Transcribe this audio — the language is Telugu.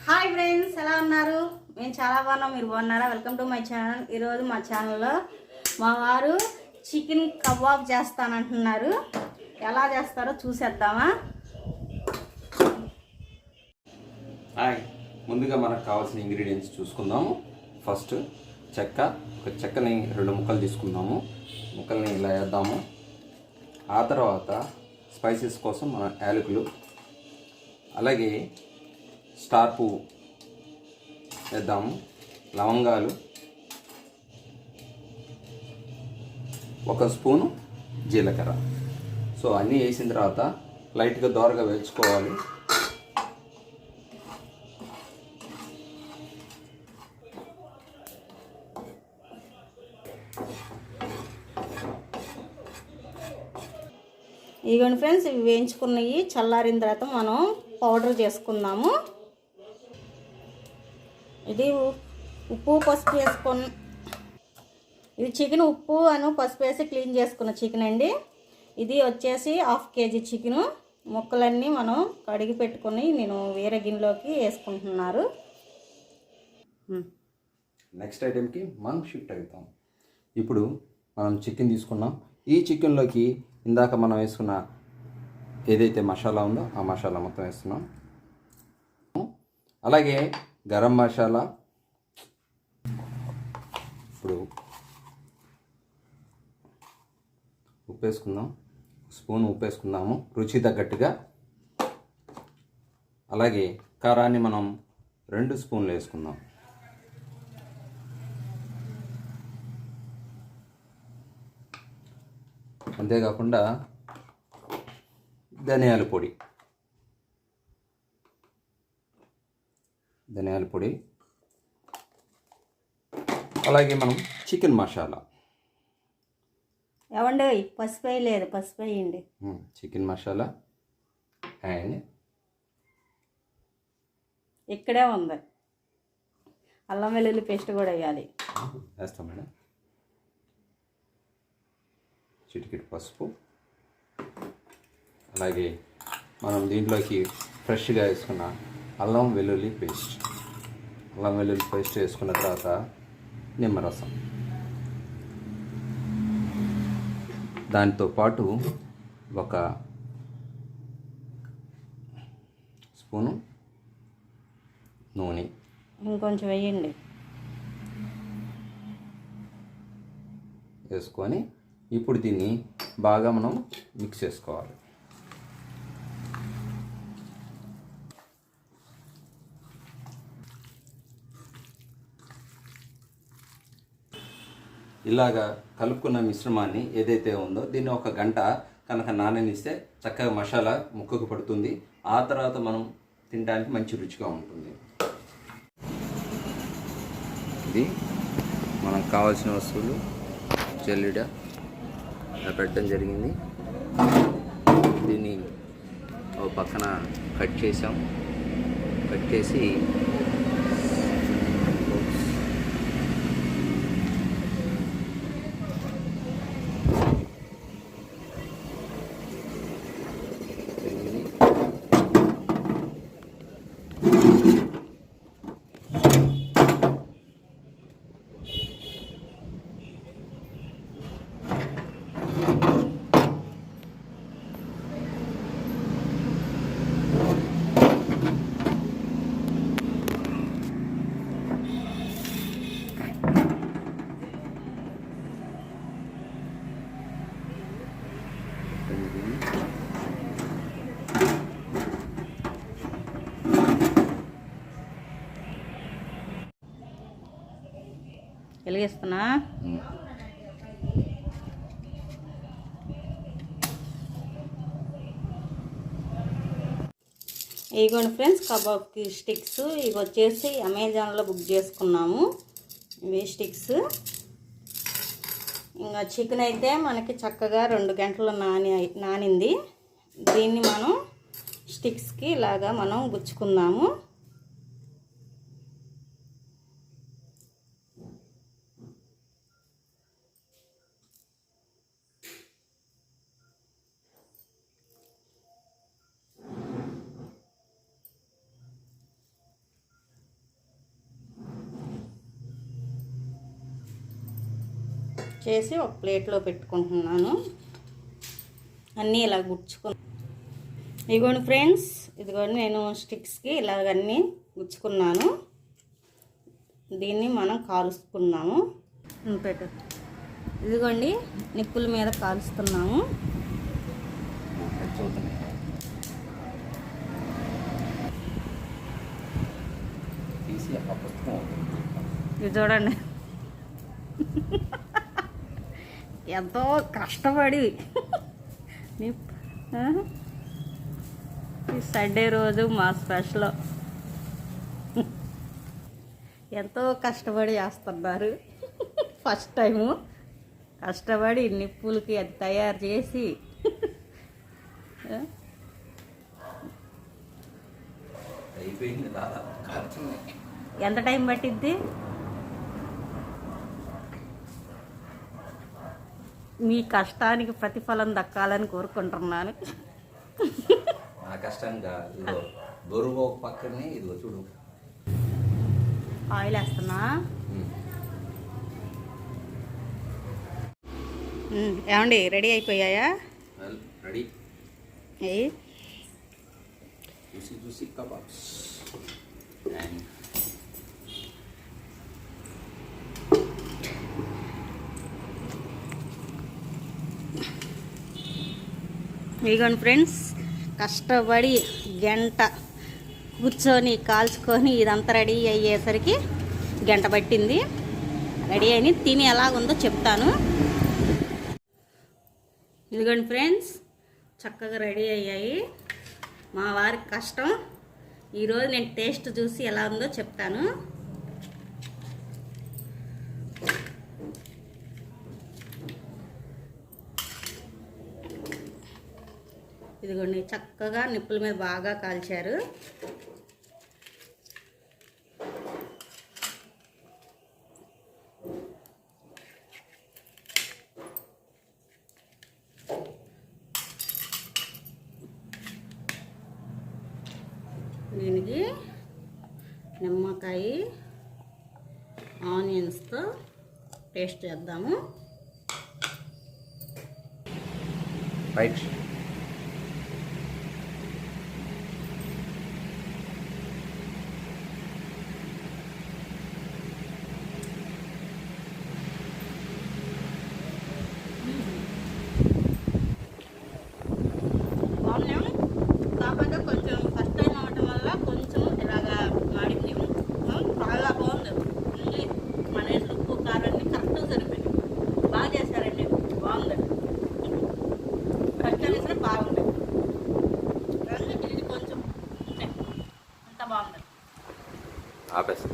హాయ్ ఫ్రెండ్స్, ఎలా ఉన్నారు? మేము చాలా బాగున్నాం. మీరు బాగున్నారా? Welcome to my channel. ఈరోజు మా ఛానల్లో మా వారు చికెన్ కబాబ్ చేస్తానంటున్నారు. ఎలా చేస్తారో చూసేద్దామా? హాయ్, ముందుగా మనకు కావాల్సిన ఇంగ్రీడియంట్స్ చూసుకుందాము. ఫస్ట్ ఒక చెక్కని 2 ముక్కలు తీసుకుందాము. ముక్కల్ని ఇలా వేద్దాము. ఆ తర్వాత స్పైసెస్ కోసం మన యాలకులు, అలాగే స్టార్ పువ్వు వేద్దాము, లవంగాలు, 1 స్పూను జీలకర్ర. సో అన్నీ వేసిన తర్వాత లైట్గా దోరగా వేయించుకోవాలి. ఇదిగోండి ఫ్రెండ్స్, ఇవి వేయించుకున్నవి చల్లారిన తర్వాత మనం పౌడర్ చేసుకుందాము. ఇది ఉప్పు పసుపు వేసుకొని, ఇది చికెన్ ఉప్పు పసుపు వేసి క్లీన్ చేసుకున్న చికెన్ అండి. ఇది వచ్చేసి 1/2 కేజీ చికెను. ముక్కలన్నీ మనం కడిగి పెట్టుకొని నేను వేరే గిన్నెలోకి వేసుకుంటున్నారు. నెక్స్ట్ ఐటెంకి మనం షిఫ్ట్ అవుతాం. ఇప్పుడు మనం చికెన్ తీసుకున్నాం. ఈ చికెన్లోకి ఇందాక మనం వేసుకున్న ఏదైతే మసాలా ఉందో ఆ మసాలా మొత్తం వేస్తున్నాం. అలాగే గరం మసాలా, ఇప్పుడు ఉప్పు వేసుకుందాం. స్పూన్ ఉప్పు వేసుకుందాము రుచి తగ్గట్టుగా. అలాగే కారాన్ని మనం 2 స్పూన్లు వేసుకుందాం. అంతేకాకుండా ధనియాల పొడి, అలాగే మనం చికెన్ మసాలా. ఏమండి, పసుపు వేయలేదు, పసుపు వేయండి. చికెన్ మసాలా అండ్ ఇక్కడే ఉంది అల్లం వెల్లుల్లి పేస్ట్ కూడా వేయాలి. వేస్తాం మేడం. చిటికెడు పసుపు, అలాగే మనం దీంట్లోకి ఫ్రెష్గా వేసుకున్న అల్లం వెల్లుల్లి పేస్ట్ వేసుకున్న తర్వాత నిమ్మరసం, దాంతో పాటు 1 స్పూను నూనె, ఇంకొంచెం వేయండి, వేసుకొని ఇప్పుడు దీన్ని బాగా మనం మిక్స్ చేసుకోవాలి. ఇలాగా కలుపుకున్న మిశ్రమాన్ని ఏదైతే ఉందో దీన్ని 1 గంట కనుక నాననిస్తే చక్కగా మసాలా ముక్కకు పడుతుంది. ఆ తర్వాత మనం తినడానికి మంచి రుచిగా ఉంటుంది. ఇది మనకు కావాల్సిన వస్తువులు జల్లిడ పెట్టడం జరిగింది. దీన్ని ఒక పక్కన కట్ చేసి వెలిగిస్తున్నా. ఇదిగోండి ఫ్రెండ్స్, కబాబ్కి స్టిక్స్ ఇవి వచ్చేసి అమెజాన్లో బుక్ చేసుకున్నాము. ఇవి స్టిక్స్. ఇంకా చికెన్ అయితే మనకి చక్కగా 2 గంటలు నానింది. దీన్ని మనం స్టిక్స్కి ఇలాగా మనం గుచ్చుకుందాము. చేసి ఒక ప్లేట్లో పెట్టుకుంటున్నాను. అన్నీ ఇలా గుచ్చుకుని ఇదిగోండి ఫ్రెండ్స్, ఇదిగోండి నేను స్టిక్స్కి ఇలాగన్నీ గుచ్చుకున్నాను. దీన్ని మనం కాలుసుకున్నాము. పెట్టు. ఇదిగోండి నిప్పుల మీద కాలుస్తున్నాము. ఇది చూడండి, ఎంతో కష్టపడి ఈ సండే రోజు మా స్పెషల్ ఎంతో కష్టపడి చేస్తున్నారు. ఫస్ట్ టైము కష్టపడి నిప్పులకి అది తయారు చేసి ఎంత టైం పట్టిద్ది? మీ కష్టానికి ప్రతిఫలం దక్కాలని కోరుకుంటున్నాను. నా కష్టంగా ఇదిగో బరువు ఒక పక్కనే ఇదిగో చూడు. ఆయిల్ వేస్తున్నా. ఏమండి రెడీ అయిపోయాయా? Ready. A juicy kebabs. And ఇదిగోండి ఫ్రెండ్స్, కష్టపడి గంట కూర్చొని కాల్చుకొని ఇదంతా రెడీ అయ్యేసరికి గంట పట్టింది. రెడీ అయిన తిని ఎలాగుందో చెప్తాను. ఇదిగోండి ఫ్రెండ్స్, చక్కగా రెడీ అయ్యాయి. మా వారి కష్టం. ఈరోజు నేను టేస్ట్ చూసి ఎలా ఉందో చెప్తాను. ఇదిగోండి చక్కగా నిప్పుల మీద బాగా కాల్చారు. దీనికి నిమ్మకాయ ఆనియన్స్తో టేస్ట్ చేద్దాము. రైట్. కాకపోతే కొంచెం ఫస్ట్ టైం అవ్వటం వల్ల కొంచెం ఇలాగా మాడింది. చాలా బాగుంది. మన ఉప్పు కారాన్ని కరెక్ట్గా సరిపోయింది. బాగా చేశారండి, బాగుంది. ఫస్ట్ టైం వేసినా బాగుంది. ఇది కొంచెం అంత బాగుంది. ఆపేసి